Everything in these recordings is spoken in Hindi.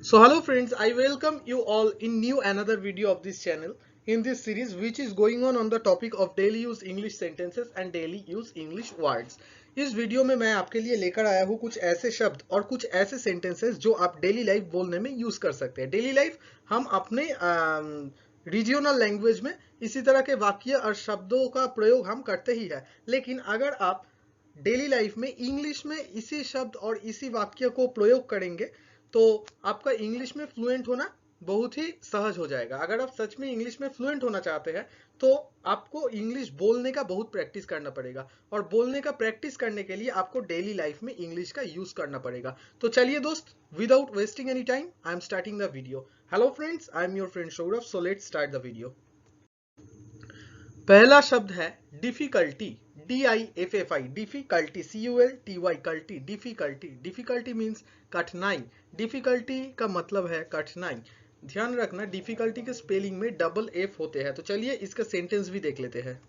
So hello friends, I welcome you all in new another video of this channel in this series which is going on the topic of daily use English sentences and daily use English words. इस वीडियो में मैं आपके लिए लेकर आया हूँ कुछ ऐसे शब्द और कुछ ऐसे सेंटेंसेस जो आप डेली लाइफ बोलने में यूज कर सकते हैं। डेली लाइफ हम अपने रीजियोनल लैंग्वेज में इसी तरह के वाक्य और शब्दों का प्रयोग हम करते ही है, लेकिन अगर आप डेली लाइफ में इंग्लिश में इसी शब्द और इसी वाक्य को प्रयोग करेंगे तो आपका इंग्लिश में फ्लुएंट होना बहुत ही सहज हो जाएगा। अगर आप सच में इंग्लिश में फ्लुएंट होना चाहते हैं तो आपको इंग्लिश बोलने का बहुत प्रैक्टिस करना पड़ेगा, और बोलने का प्रैक्टिस करने के लिए आपको डेली लाइफ में इंग्लिश का यूज करना पड़ेगा। तो चलिए दोस्त, without wasting any time I am starting the video. Hello friends, I am your friend Saurabh. So let's start the video. पहला शब्द है डिफिकल्टी, DIFFI, डिफिकल्टी, CULTY, कल्टी, डिफिकल्टी। डिफिकल्टी मीन्स कठिनाई। डिफिकल्टी का मतलब है कठिनाई। ध्यान रखना, डिफिकल्टी के स्पेलिंग में डबल F होते हैं। तो चलिए इसका सेंटेंस भी देख लेते हैं।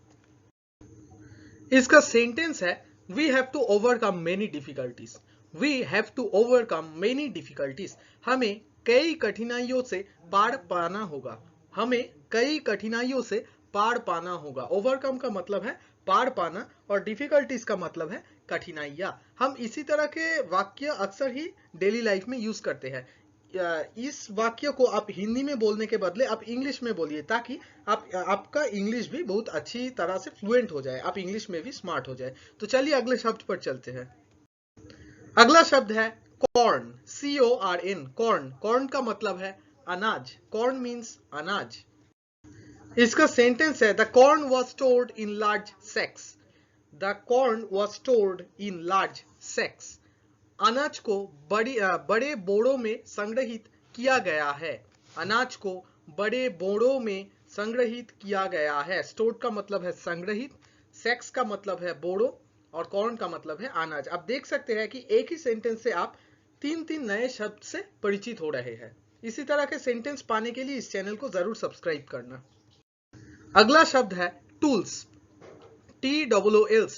इसका सेंटेंस है we have to overcome many difficulties. We have to overcome many difficulties. हमें कई कठिनाइयों से पार पाना होगा। हमें कई कठिनाइयों से पार पाना होगा। ओवरकम का मतलब है पार पाना और डिफिकल्टीज का मतलब है कठिनाइयां। हम इसी तरह के वाक्य अक्सर ही डेली लाइफ में यूज करते हैं। इस वाक्य को आप हिंदी में बोलने के बदले आप इंग्लिश में बोलिए, ताकि आपका इंग्लिश भी बहुत अच्छी तरह से फ्लुएंट हो जाए, आप इंग्लिश में भी स्मार्ट हो जाए। तो चलिए अगले शब्द पर चलते हैं। अगला शब्द है कॉर्न, CORN, कॉर्न। कॉर्न का मतलब है अनाज। कॉर्न मीन्स अनाज। इसका सेंटेंस है the corn was stored in large sacks. The corn was stored in large sacks. अनाज को बड़े बोरों में संग्रहित किया गया है। अनाज को बड़े बोरों में संग्रहित किया गया है। स्टोर्ड का मतलब है संग्रहित, सैक्स का मतलब है बोरो, और कॉर्न का मतलब है अनाज। आप देख सकते हैं कि एक ही सेंटेंस से आप तीन तीन नए शब्द से परिचित हो रहे हैं। इसी तरह के सेंटेंस पाने के लिए इस चैनल को जरूर सब्सक्राइब करना। अगला शब्द है टूल्स, TOOLS,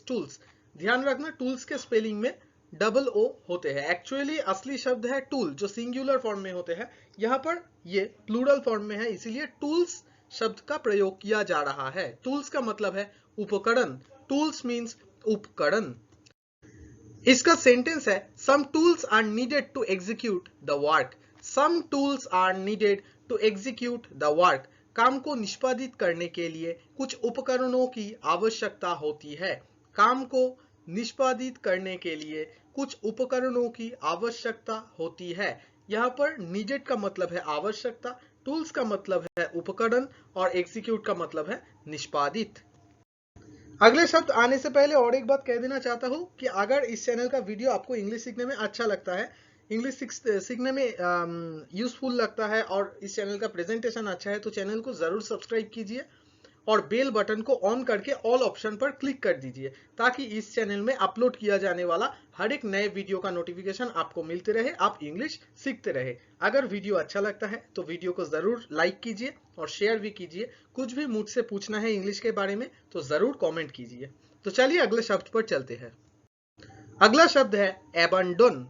टूल्स। ध्यान रखना, टूल्स के स्पेलिंग में डबल O होते हैं। एक्चुअली असली शब्द है टूल, जो सिंगुलर फॉर्म में होते हैं। यहाँ पर ये प्लूरल फॉर्म में है, इसीलिए टूल्स शब्द का प्रयोग किया जा रहा है। टूल्स का मतलब है उपकरण। टूल्स मीन्स उपकरण। इसका सेंटेंस है some tools are needed to execute the work. Some tools are needed to execute the work. काम को निष्पादित करने के लिए कुछ उपकरणों की आवश्यकता होती है। काम को निष्पादित करने के लिए कुछ उपकरणों की आवश्यकता होती है। यहाँ पर नीडेड का मतलब है आवश्यकता, टूल्स का मतलब है उपकरण, और एग्जीक्यूट का मतलब है निष्पादित। अगले शब्द आने से पहले और एक बात कह देना चाहता हूं कि अगर इस चैनल का वीडियो आपको इंग्लिश सीखने में अच्छा लगता है, इंग्लिश सीखने में यूजफुल लगता है, और इस चैनल का प्रेजेंटेशन अच्छा है, तो चैनल को जरूर सब्सक्राइब कीजिए और बेल बटन को ऑन करके ऑल ऑप्शन पर क्लिक कर दीजिए, ताकि इस चैनल में अपलोड किया जाने वाला हर एक नए वीडियो का नोटिफिकेशन आपको मिलते रहे, आप इंग्लिश सीखते रहे। अगर वीडियो अच्छा लगता है तो वीडियो को जरूर लाइक कीजिए और शेयर भी कीजिए। कुछ भी मुझसे पूछना है इंग्लिश के बारे में तो जरूर कमेंट कीजिए। तो चलिए अगले शब्द पर चलते हैं। अगला शब्द है abandon,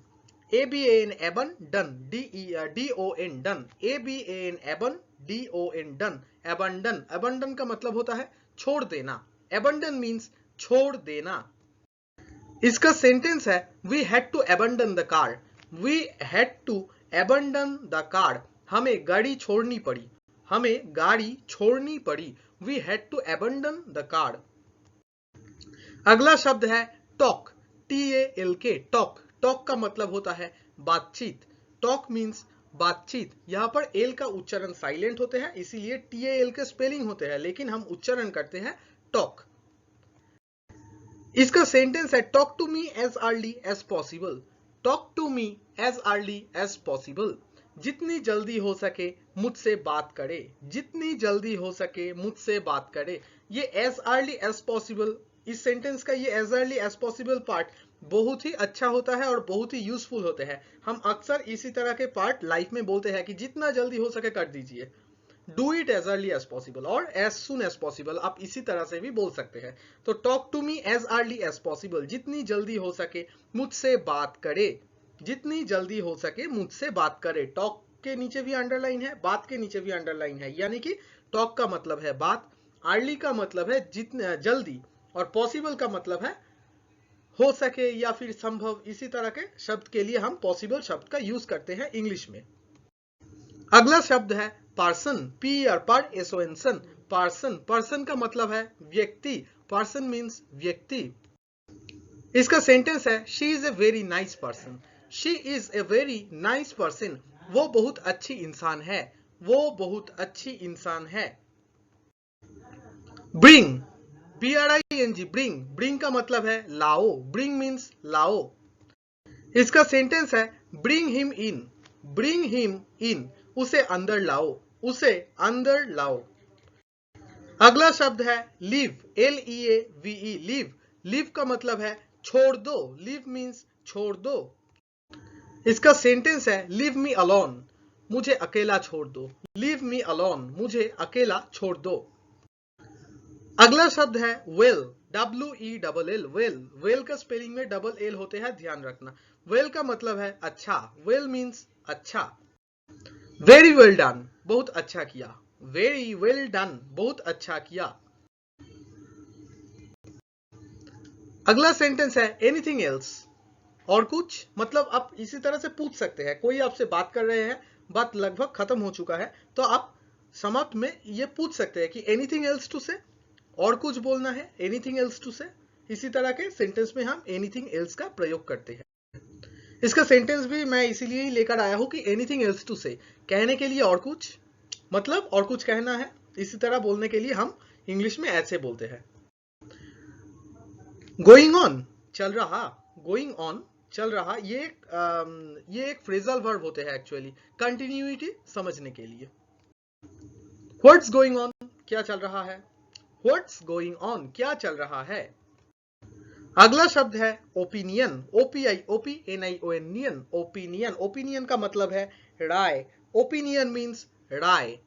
ABAN, abandon, DON, done, ABAN, एबन, DON, done, abandon. Abandon का मतलब होता है छोड़ देना। एबंडन मीन्स छोड़ देना। इसका सेंटेंस है we had to abandon the car. We had to abandon the car. हमें गाड़ी छोड़नी पड़ी। हमें गाड़ी छोड़नी पड़ी। We had to abandon the car. अगला शब्द है टॉक, TALK, टॉक। टॉक का मतलब होता है बातचीत। टॉक मीन्स बातचीत। यहाँ पर एल का उच्चारण साइलेंट होते हैं, इसीलिए TAL के स्पेलिंग होते हैं, लेकिन हम उच्चारण करते हैं टॉक। इसका सेंटेंस है talk to me as early as possible. Talk to me as early as possible. जितनी जल्दी हो सके मुझसे बात करे। जितनी जल्दी हो सके मुझसे बात करे। ये एज अर्ली एज पॉसिबल, इस सेंटेंस का ये as early as possible part बहुत ही अच्छा होता है और बहुत ही यूजफुल होते हैं। हम अक्सर इसी तरह के पार्ट लाइफ में बोलते हैं कि जितना जल्दी हो सके कर दीजिए। Do it as early as possible और एज सुन एज पॉसिबल, आप इसी तरह से भी बोल सकते हैं। तो talk to me as early as possible, जितनी जल्दी हो सके मुझसे बात करे। जितनी जल्दी हो सके मुझसे बात करे। टॉक के नीचे भी अंडरलाइन है, बात के नीचे भी अंडरलाइन है, यानी कि टॉक का मतलब है बात, अर्ली का मतलब है जितने जल्दी, और पॉसिबल का मतलब है हो सके या फिर संभव। इसी तरह के शब्द के लिए हम पॉसिबल शब्द का यूज करते हैं इंग्लिश में। अगला शब्द है पर्सन, पी आर पर एस ओ एन सन, पर्सन। पर्सन का मतलब है व्यक्ति, पर्सन मीन्स व्यक्ति। इसका सेंटेंस है she is a very nice person, she is a very nice person, वो बहुत अच्छी इंसान है, वो बहुत अच्छी इंसान है। ब्रिंग, BRING, ब्रिंग, ब्रिंग का मतलब है लाओ, ब्रिंग मीन्स लाओ। इसका सेंटेंस है bring him in, bring him in, उसे अंदर लाओ, उसे अंदर लाओ। अगला शब्द है लीव, LEAVE, लीव। लीव का मतलब है छोड़ दो, लीव मीन्स छोड़ दो। इसका सेंटेंस है लीव मी अलोन, मुझे अकेला छोड़ दो, लीव मी अलोन, मुझे अकेला छोड़ दो। अगला शब्द है वेल, WELL, वेल। वेल का स्पेलिंग में डबल एल होते हैं, ध्यान रखना। वेल का मतलब है अच्छा, वेल मीन्स अच्छा। वेरी वेल डन, बहुत अच्छा किया, वेरी वेल डन, बहुत अच्छा किया। अगला सेंटेंस है एनीथिंग एल्स, और कुछ, मतलब आप इसी तरह से पूछ सकते हैं। कोई आपसे बात कर रहे हैं, बात लगभग खत्म हो चुका है, तो आप समाप्त में ये पूछ सकते हैं कि एनीथिंग एल्स टू से, और कुछ बोलना है, एनीथिंग एल्स टू से। इसी तरह के सेंटेंस में हम एनीथिंग एल्स का प्रयोग करते हैं। इसका सेंटेंस भी मैं इसीलिए ही लेकर आया हूं कि एनीथिंग एल्स टू से, कहने के लिए और कुछ, मतलब और कुछ कहना है, इसी तरह बोलने के लिए हम इंग्लिश में ऐसे बोलते हैं। गोइंग ऑन, चल रहा, गोइंग ऑन, चल रहा, ये एक फ्रेजल वर्ब होते हैं एक्चुअली, कंटिन्यूटी समझने के लिए। व्हाट्स गोइंग ऑन, क्या चल रहा है, व्हाट्स गोइंग ऑन, क्या चल रहा है। अगला शब्द है ओपिनियन, OPION, ओपिनियन। ओपिनियन का मतलब है राय, ओपिनियन मीन्स राय।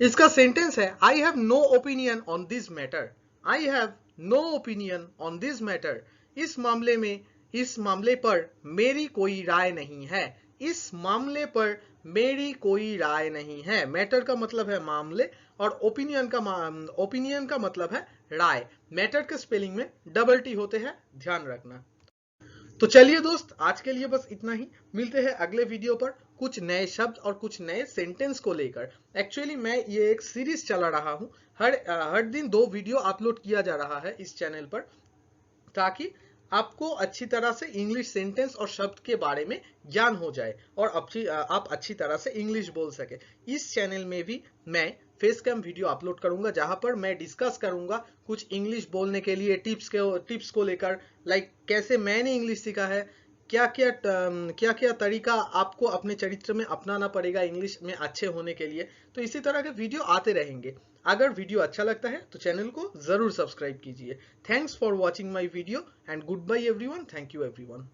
इसका सेंटेंस है I have no opinion on this matter, I have no opinion on this matter, इस मामले में, इस मामले पर मेरी कोई राय नहीं है, इस मामले पर मेरी कोई राय नहीं है। मैटर का मतलब है मामले, और ओपिनियन का मतलब है राय। मैटर के स्पेलिंग में डबल टी होते हैं, ध्यान रखना। तो चलिए दोस्त, आज के लिए बस इतना ही। मिलते हैं अगले वीडियो पर कुछ नए शब्द और कुछ नए सेंटेंस को लेकर। एक्चुअली मैं ये एक सीरीज चला रहा हूँ, हर दिन 2 वीडियो अपलोड किया जा रहा है इस चैनल पर, ताकि आपको अच्छी तरह से इंग्लिश सेंटेंस और शब्द के बारे में ज्ञान हो जाए और आप अच्छी तरह से इंग्लिश बोल सके। इस चैनल में भी मैं फेस कैम वीडियो अपलोड करूंगा, जहां पर मैं डिस्कस करूंगा कुछ इंग्लिश बोलने के लिए टिप्स को लेकर, लाइक कैसे मैंने इंग्लिश सीखा है, क्या क्या तरीका आपको अपने चरित्र में अपनाना पड़ेगा इंग्लिश में अच्छे होने के लिए। तो इसी तरह के वीडियो आते रहेंगे। अगर वीडियो अच्छा लगता है तो चैनल को जरूर सब्सक्राइब कीजिए। Thanks for watching my video and goodbye everyone. Thank you everyone.